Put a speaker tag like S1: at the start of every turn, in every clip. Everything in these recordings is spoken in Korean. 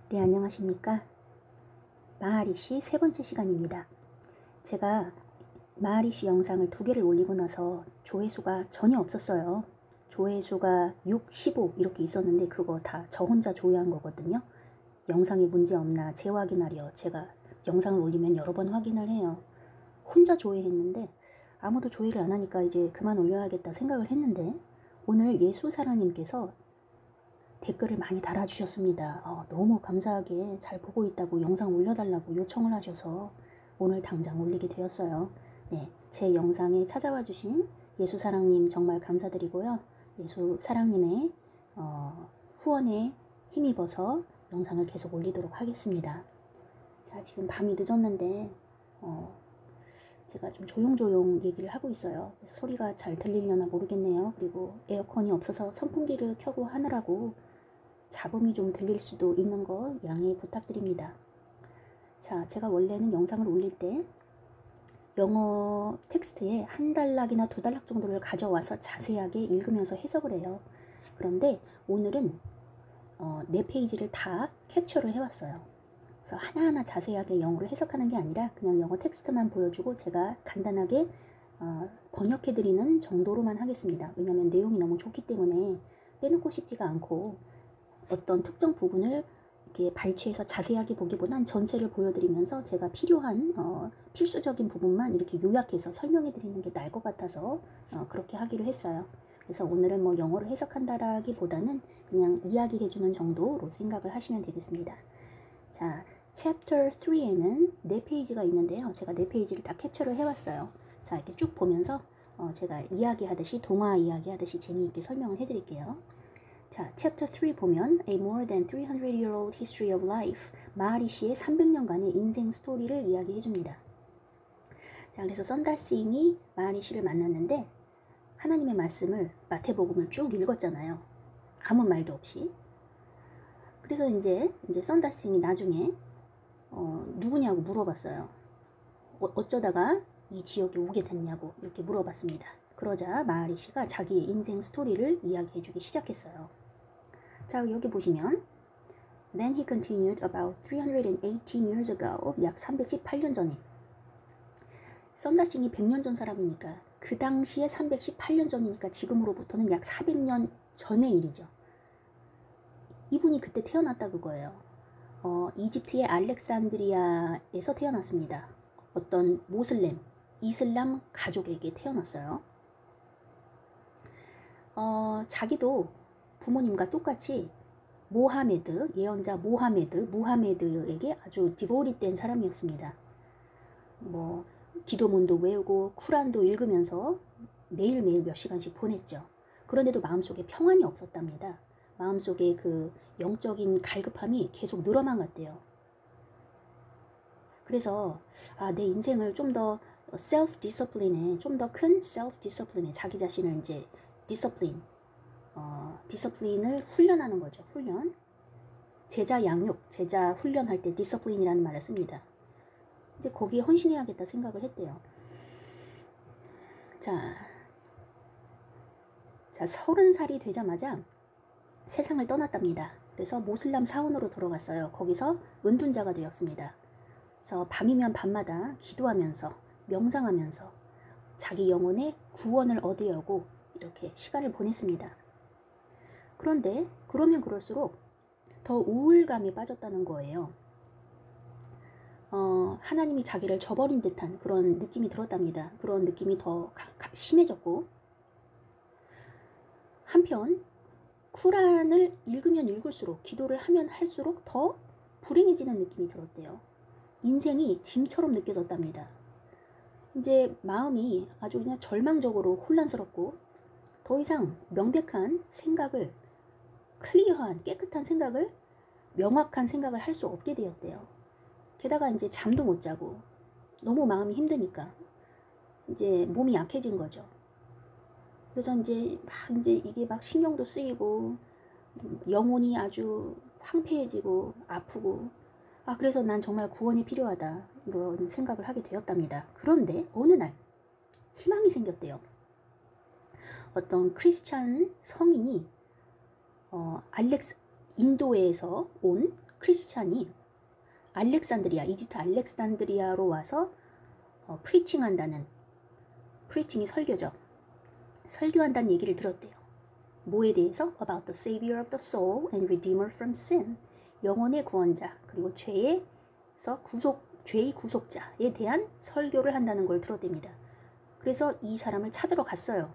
S1: 네, 안녕하십니까. 마하리시 세 번째 시간입니다. 제가 마하리시 영상을 2개를 올리고 나서 조회수가 전혀 없었어요. 조회수가 6, 15 이렇게 있었는데 그거 다 저 혼자 조회한 거거든요. 영상에 문제 없나 재확인하려 제가 영상을 올리면 여러 번 확인을 해요. 혼자 조회했는데 아무도 조회를 안 하니까 이제 그만 올려야겠다 생각을 했는데 오늘 예수사랑님께서 댓글을 많이 달아주셨습니다. 너무 감사하게 잘 보고 있다고 영상 올려달라고 요청을 하셔서 오늘 당장 올리게 되었어요. 네, 제 영상에 찾아와 주신 예수사랑님 정말 감사드리고요. 예수사랑님의 후원에 힘입어서 영상을 계속 올리도록 하겠습니다. 자, 지금 밤이 늦었는데 제가 좀 조용조용 얘기를 하고 있어요. 그래서 소리가 잘 들리려나 모르겠네요. 그리고 에어컨이 없어서 선풍기를 켜고 하느라고 잡음이 좀 들릴 수도 있는 거 양해 부탁드립니다. 자, 제가 원래는 영상을 올릴 때 영어 텍스트에 1단락이나 2단락 정도를 가져와서 자세하게 읽으면서 해석을 해요. 그런데 오늘은 4페이지를 다 캡처를 해왔어요. 그래서 하나하나 자세하게 영어를 해석하는 게 아니라 그냥 영어 텍스트만 보여주고 제가 간단하게 번역해드리는 정도로만 하겠습니다. 왜냐하면 내용이 너무 좋기 때문에 빼놓고 싶지가 않고 어떤 특정 부분을 이렇게 발췌해서 자세하게 보기보단 전체를 보여드리면서 제가 필요한 필수적인 부분만 이렇게 요약해서 설명해 드리는 게 나을 것 같아서 그렇게 하기로 했어요. 그래서 오늘은 뭐 영어를 해석한다라기보다는 그냥 이야기해 주는 정도로 생각을 하시면 되겠습니다. 자, 챕터 3에는 4페이지가 있는데요. 제가 4페이지를 다 캡처를 해왔어요. 자, 이렇게 쭉 보면서 제가 이야기하듯이 동화 이야기하듯이 재미있게 설명을 해드릴게요. 자, 챕터 3 보면 A more than 300-year-old history of life, 마하리시의 300년간의 인생 스토리를 이야기해 줍니다. 자, 그래서 썬다싱이 마하리시를 만났는데 하나님의 말씀을 마태복음을 쭉 읽었잖아요. 아무 말도 없이. 그래서 이제 썬다싱이 나중에 누구냐고 물어봤어요. 어쩌다가 이 지역에 오게 됐냐고 이렇게 물어봤습니다. 그러자 마하리시가 자기의 인생 스토리를 이야기해 주기 시작했어요. 자, 여기 보시면 Then he continued about 318 years ago, 약 318년 전에. 썬다싱이 100년 전 사람이니까 그 당시에 318년 전이니까 지금으로부터는 약 400년 전의 일이죠. 이분이 그때 태어났다 그거예요. 이집트의 알렉산드리아에서 태어났습니다. 어떤 모슬렘, 이슬람 가족에게 태어났어요. 자기도 부모님과 똑같이 모하메드, 예언자 무하메드에게 아주 디보릿된 사람이었습니다. 뭐 기도문도 외우고 쿠란도 읽으면서 매일매일 몇 시간씩 보냈죠. 그런데도 마음속에 평안이 없었답니다. 마음속에 그 영적인 갈급함이 계속 늘어만 갔대요. 그래서 내 인생을 좀 더 셀프 디서플린에, 좀 더 큰 셀프 디서플린에 자기 자신을 이제 디서플린을 훈련하는 거죠. 훈련. 제자 양육, 제자 훈련할 때 디서플린이라는 말을 씁니다. 이제 거기에 헌신해야겠다 생각을 했대요. 자, 30살이 되자마자 세상을 떠났답니다. 그래서 모슬람 사원으로 들어갔어요. 거기서 은둔자가 되었습니다. 그래서 밤이면 밤마다 기도하면서 명상하면서 자기 영혼의 구원을 얻으려고 이렇게 시간을 보냈습니다. 그런데 그러면 그럴수록 더 우울감에 빠졌다는 거예요. 하나님이 자기를 저버린 듯한 그런 느낌이 들었답니다. 그런 느낌이 더 심해졌고, 한편 쿠란을 읽으면 읽을수록, 기도를 하면 할수록 더 불행해지는 느낌이 들었대요. 인생이 짐처럼 느껴졌답니다. 이제 마음이 아주 그냥 절망적으로 혼란스럽고 더 이상 명백한 생각을, 클리어한 깨끗한 생각을, 명확한 생각을 할 수 없게 되었대요. 게다가 이제 잠도 못 자고 너무 마음이 힘드니까 이제 몸이 약해진 거죠. 그래서 이제 이게 막 신경도 쓰이고 영혼이 아주 황폐해지고 아프고, 그래서 난 정말 구원이 필요하다 이런 생각을 하게 되었답니다. 그런데 어느 날 희망이 생겼대요. 어떤 크리스찬 성인이 인도에서 온 크리스찬이 알렉산드리아, 이집트 알렉산드리아로 와서 프리칭한다는, 프리칭이 설교죠. 설교한다는 얘기를 들었대요. 뭐에 대해서? About the Savior of the soul and Redeemer from sin. 영혼의 구원자, 그리고 죄의 구속자에 대한 설교를 한다는 걸 들었답니다. 그래서 이 사람을 찾으러 갔어요.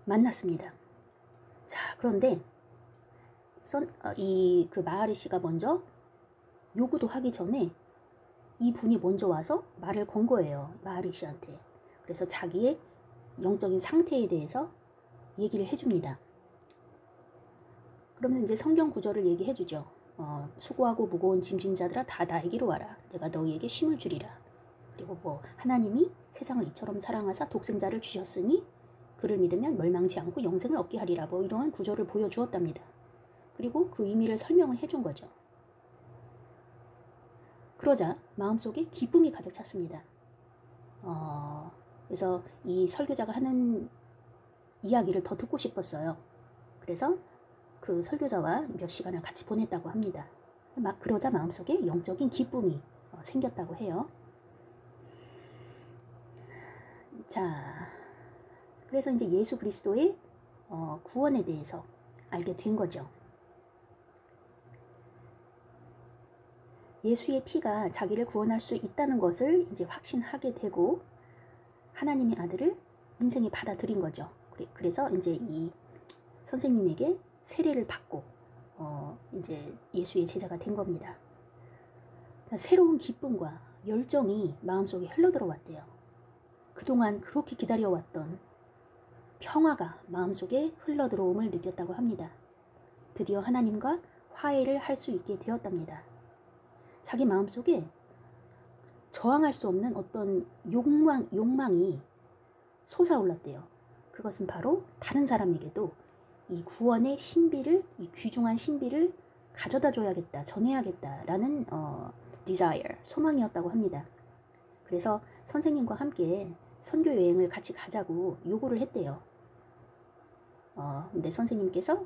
S1: 만났습니다. 자, 그런데 그 마하리 씨가 먼저 요구도 하기 전에 이 분이 먼저 와서 말을 건 거예요. 마하리 씨한테. 그래서 자기의 영적인 상태에 대해서 얘기를 해줍니다. 그러면 이제 성경 구절을 얘기해 주죠. 수고하고 무거운 짐진 자들아 다 나에게로 와라. 내가 너희에게 쉼을 주리라. 그리고 뭐 하나님이 세상을 이처럼 사랑하사 독생자를 주셨으니 그를 믿으면 멸망치 않고 영생을 얻게 하리라. 뭐 이러한 구절을 보여주었답니다. 그리고 그 의미를 설명을 해준 거죠. 그러자 마음속에 기쁨이 가득 찼습니다. 그래서 이 설교자가 하는 이야기를 더 듣고 싶었어요. 그래서 그 설교자와 몇 시간을 같이 보냈다고 합니다. 그러자 마음속에 영적인 기쁨이 생겼다고 해요. 자, 그래서 이제 예수 그리스도의 구원에 대해서 알게 된 거죠. 예수의 피가 자기를 구원할 수 있다는 것을 이제 확신하게 되고 하나님의 아들을 인생에 받아들인 거죠. 그래서 이제 이 선생님에게 세례를 받고 이제 예수의 제자가 된 겁니다. 새로운 기쁨과 열정이 마음속에 흘러들어왔대요. 그동안 그렇게 기다려왔던 평화가 마음속에 흘러들어옴을 느꼈다고 합니다. 드디어 하나님과 화해를 할 수 있게 되었답니다. 자기 마음속에 저항할 수 없는 어떤 욕망이 솟아올랐대요. 그것은 바로 다른 사람에게도 이 구원의 신비를, 이 귀중한 신비를 가져다 줘야겠다, 전해야겠다라는 desire, 소망이었다고 합니다. 그래서 선생님과 함께 선교 여행을 같이 가자고 요구를 했대요. 근데 선생님께서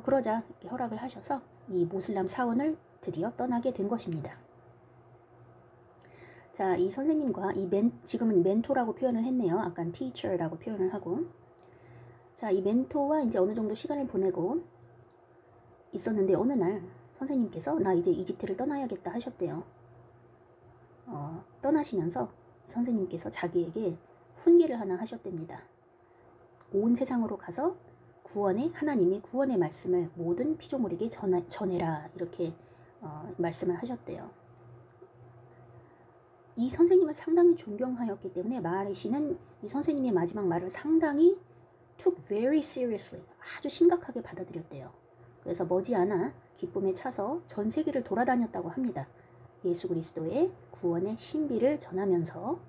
S1: 그러자 이렇게 허락을 하셔서 이 모슬람 사원을 드디어 떠나게 된 것입니다. 자, 이 선생님과 지금은 멘토라고 표현을 했네요. 아까 teacher라고 표현을 하고. 자, 이 멘토와 이제 어느 정도 시간을 보내고 있었는데 어느 날 선생님께서 나 이제 이집트를 떠나야겠다 하셨대요. 떠나시면서 선생님께서 자기에게 훈계를 하나 하셨답니다. 온 세상으로 가서 하나님의 구원의 말씀을 모든 피조물에게 전해라. 이렇게 말씀을 하셨대요. 이 선생님을 상당히 존경하였기 때문에 마하리 씨는 이 선생님의 마지막 말을 상당히 took very seriously, 아주 심각하게 받아들였대요. 그래서 머지않아 기쁨에 차서 전 세계를 돌아다녔다고 합니다. 예수 그리스도의 구원의 신비를 전하면서.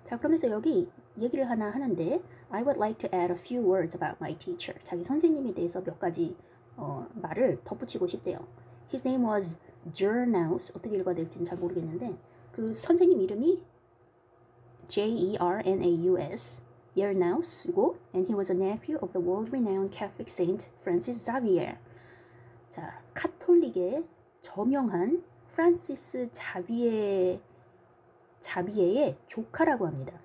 S1: 자, 그러면서 여기 얘기를 하나 하는데 I would like to add a few words about my teacher. 자기 선생님에 대해서 몇 가지 말을 덧붙이고 싶대요. His name was Jernaus. 어떻게 읽어야 될지는 잘 모르겠는데 그 선생님 이름이 Jernaus, Jernaus이고 and he was a nephew of the world-renowned Catholic saint Francis Xavier. 자, 카톨릭의 저명한 프란시스 자비에의 조카라고 합니다.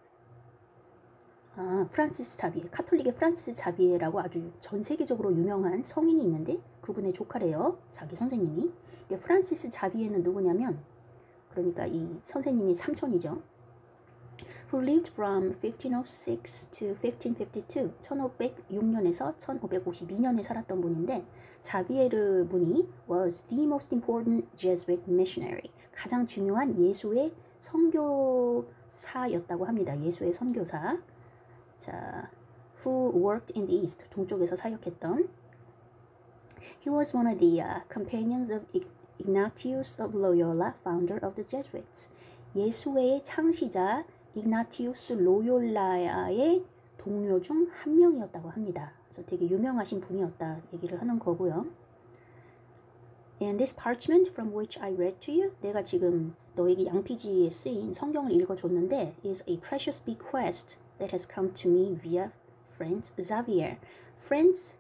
S1: 프란시스 자비에, 카톨릭의 프란시스 자비에라고 아주 전 세계적으로 유명한 성인이 있는데 그분의 조카래요. 자기 선생님이. 프란시스 자비에는 누구냐면 그러니까 이 선생님이 삼촌이죠. Who lived from 1506 to 1552, 1506년에서 1552년에 살았던 분인데 자비에르 분이 was the most important Jesuit missionary, 가장 중요한 예수의 선교사였다고 합니다. 예수의 선교사. 자, who worked in the East, 동쪽에서 사역했던. He was one of the companions of Ignatius of Loyola, founder of the Jesuits. 예수회의 창시자 이그나티우스 로욜라의 동료 중 한 명이었다고 합니다. 그래서 되게 유명하신 분이었다 얘기를 하는 거고요. And this parchment from which I read to you, 내가 지금 너에게 양피지에 쓰인 성경을 읽어줬는데 is a precious bequest that has come to me via Franz Xavier. Franz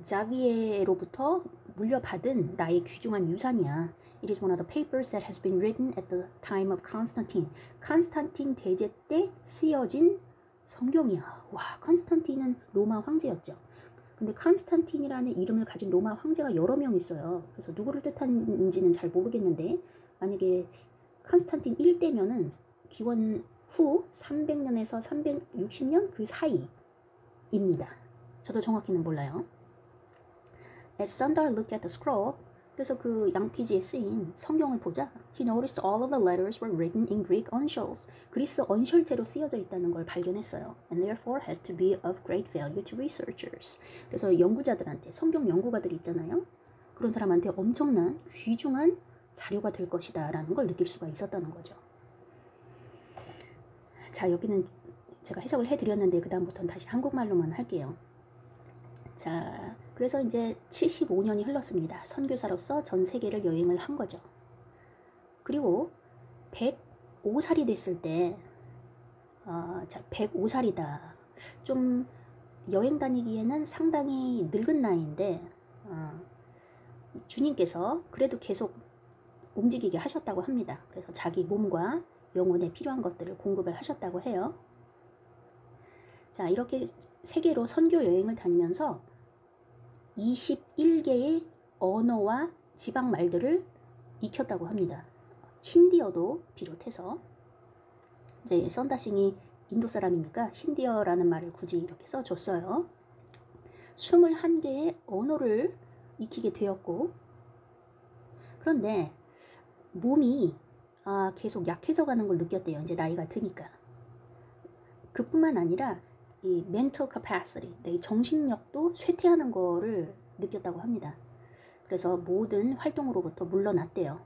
S1: Xavier로부터 물려받은 나의 귀중한 유산이야. It is one of the papers that has been written at the time of Constantine. 컨스탄틴 대제 때 쓰여진 성경이야. 와, 컨스탄틴은 로마 황제였죠. 근데 컨스탄틴이라는 이름을 가진 로마 황제가 여러 명 있어요. 그래서 누구를 뜻하는지는 잘 모르겠는데 만약에 컨스탄틴 1대면은 기원 후 300년에서 360년 그 사이입니다. 저도 정확히는 몰라요. As Sundar looked at the scroll, 그래서 그 양피지에 쓰인 성경을 보자 He noticed all of the letters were written in Greek uncials. 그리스 언셜체로 쓰여져 있다는 걸 발견했어요. And therefore had to be of great value to researchers. 그래서 연구자들한테, 성경 연구가들이 있잖아요. 그런 사람한테 엄청난 귀중한 자료가 될 것이다 라는 걸 느낄 수가 있었다는 거죠. 자, 여기는 제가 해석을 해드렸는데 그 다음부터는 다시 한국말로만 할게요. 자, 그래서 이제 75년이 흘렀습니다. 선교사로서 전 세계를 여행을 한 거죠. 그리고 105살이 됐을 때, 자, 105살이다. 좀 여행 다니기에는 상당히 늙은 나이인데, 주님께서 그래도 계속 움직이게 하셨다고 합니다. 그래서 자기 몸과 영혼에 필요한 것들을 공급을 하셨다고 해요. 자, 이렇게 세계로 선교 여행을 다니면서 21개의 언어와 지방 말들을 익혔다고 합니다. 힌디어도 비롯해서. 이제 썬다싱이 인도 사람이니까 힌디어라는 말을 굳이 이렇게 써줬어요. 21개의 언어를 익히게 되었고, 그런데 몸이 계속 약해져 가는 걸 느꼈대요. 이제 나이가 드니까. 그뿐만 아니라 이 mental capacity, 이 정신력도 쇠퇴하는 거를 느꼈다고 합니다. 그래서 모든 활동으로부터 물러났대요.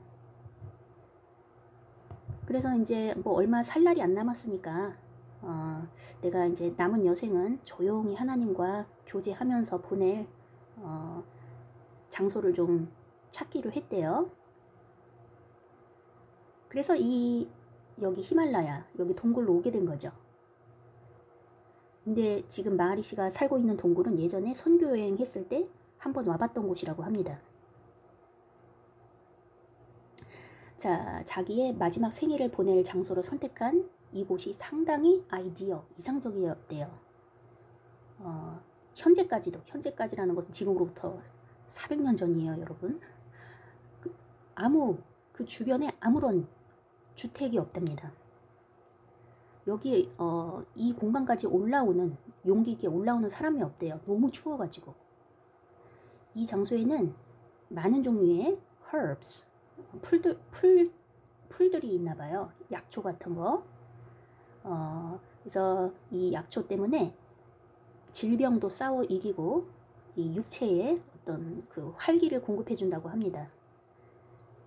S1: 그래서 이제 뭐 얼마 살 날이 안 남았으니까 내가 이제 남은 여생은 조용히 하나님과 교제하면서 보낼 장소를 좀 찾기로 했대요. 그래서 여기 히말라야, 여기 동굴로 오게 된 거죠. 근데 지금 마하리 씨가 살고 있는 동굴은 예전에 선교여행 했을 때 한번 와봤던 곳이라고 합니다. 자, 자기의 마지막 생일을 보낼 장소로 선택한 이곳이 상당히 이상적이었대요. 현재까지라는 것은 지금으로부터 400년 전이에요, 여러분. 그 주변에 아무런 주택이 없답니다. 여기 이 공간까지 용기 있게 올라오는 사람이 없대요. 너무 추워가지고. 이 장소에는 많은 종류의 herbs, 풀들이 있나 봐요. 약초 같은 거. 그래서 이 약초 때문에 질병도 싸워 이기고 이 육체에 어떤 그 활기를 공급해 준다고 합니다.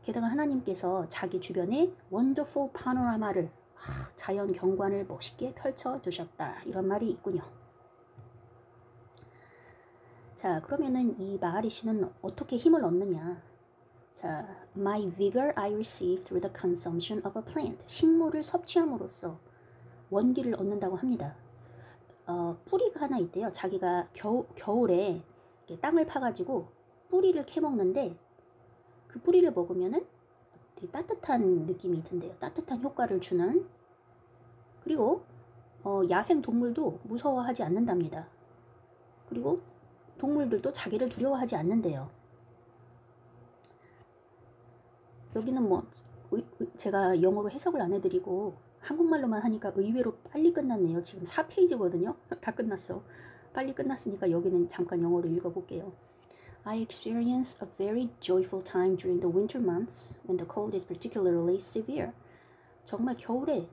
S1: 게다가 하나님께서 자기 주변에 wonderful panorama를, 자연 경관을 멋있게 펼쳐 주셨다, 이런 말이 있군요. 자, 그러면은 이 마하리 씨는 어떻게 힘을 얻느냐? 자, my vigor I receive through the consumption of a plant. 식물을 섭취함으로써 원기를 얻는다고 합니다. 뿌리가 하나 있대요. 자기가 겨울에 이렇게 땅을 파가지고 뿌리를 캐먹는데 그 뿌리를 먹으면은 되게 따뜻한 느낌이 든대요. 따뜻한 효과를 주는. 그리고 야생 동물도 무서워하지 않는답니다. 그리고 동물들도 자기를 두려워하지 않는데요. 여기는 뭐 제가 영어로 해석을 안 해드리고 한국말로만 하니까 의외로 빨리 끝났네요. 지금 4페이지거든요. 다 끝났어. 빨리 끝났으니까 여기는 잠깐 영어로 읽어볼게요. I experience a very joyful time during the winter months when the cold is particularly severe. 정말 겨울에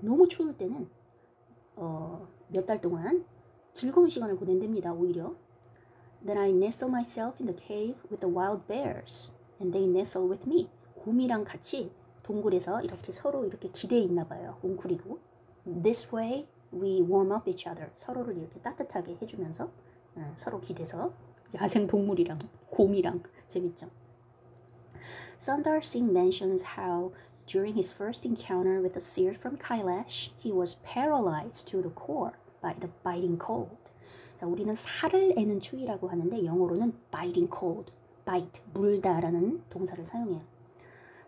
S1: 너무 추울 때는 몇 달 동안 즐거운 시간을 보낸답니다. 오히려. Then I nestle myself in the cave with the wild bears and they nestle with me. 곰이랑 같이 동굴에서 이렇게 서로 이렇게 기대어 있나 봐요. 웅크리고. This way we warm up each other. 서로를 이렇게 따뜻하게 해주면서 서로 기대서 야생 동물이랑 곰이랑 재밌죠. Sundar Singh mentions how during his first encounter with the seer from Kailash, he was paralyzed to the core by the biting cold. 자, 우리는 살을 애는 추위라고 하는데 영어로는 biting cold, bite, 물다라는 동사를 사용해요.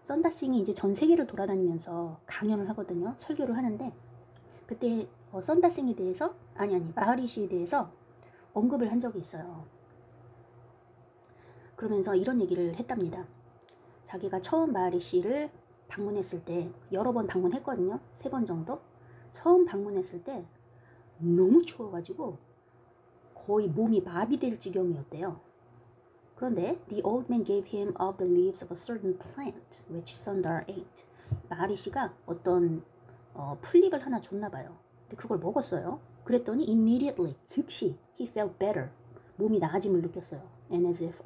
S1: 썬다싱이 이제 전 세계를 돌아다니면서 강연을 하거든요. 설교를 하는데 그때 썬다싱에 대해서 마하리시에 대해서 언급을 한 적이 있어요. 그러면서 이런 얘기를 했답니다. 자기가 처음 마하리시를 방문했을 때 여러 번 방문했거든요. 3번 정도. 처음 방문했을 때 너무 추워가지고 거의 몸이 마비될 지경이었대요. 그런데 the old man gave him of the leaves of a certain plant which Sundar ate. 마하리시가 어떤 풀잎을 하나 줬나 봐요. 근데 그걸 먹었어요. 그랬더니 immediately, 즉시 he felt better. 몸이 나아짐을 느꼈어요. And as if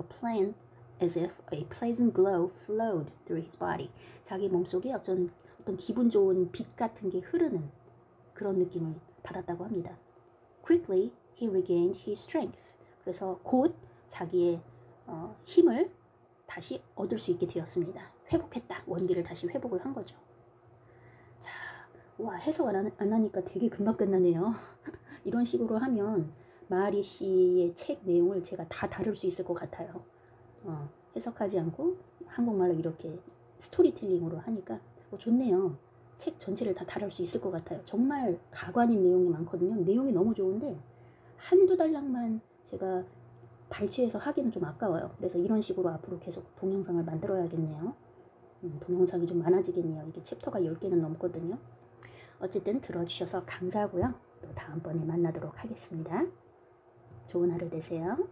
S1: a pleasant glow flowed through his body. 자기 몸속에 어떤 기분 좋은 빛 같은 게 흐르는 그런 느낌을 받았다고 합니다. Quickly he regained his strength. 그래서 곧 자기의 힘을 다시 얻을 수 있게 되었습니다. 회복했다. 원기를 다시 회복을 한 거죠. 자, 와, 해석 안 하니까 되게 금방 끝나네요. 이런 식으로 하면 마하리시의 책 내용을 제가 다 다룰 수 있을 것 같아요. 해석하지 않고 한국말로 이렇게 스토리텔링으로 하니까 좋네요. 책 전체를 다 다룰 수 있을 것 같아요. 정말 가관인 내용이 많거든요. 내용이 너무 좋은데 한두 달락만 제가 발췌해서 하기는 좀 아까워요. 그래서 이런 식으로 앞으로 계속 동영상을 만들어야겠네요. 동영상이 좀 많아지겠네요. 이게 챕터가 10개는 넘거든요. 어쨌든 들어주셔서 감사하고요. 또 다음번에 만나도록 하겠습니다. 좋은 하루 되세요.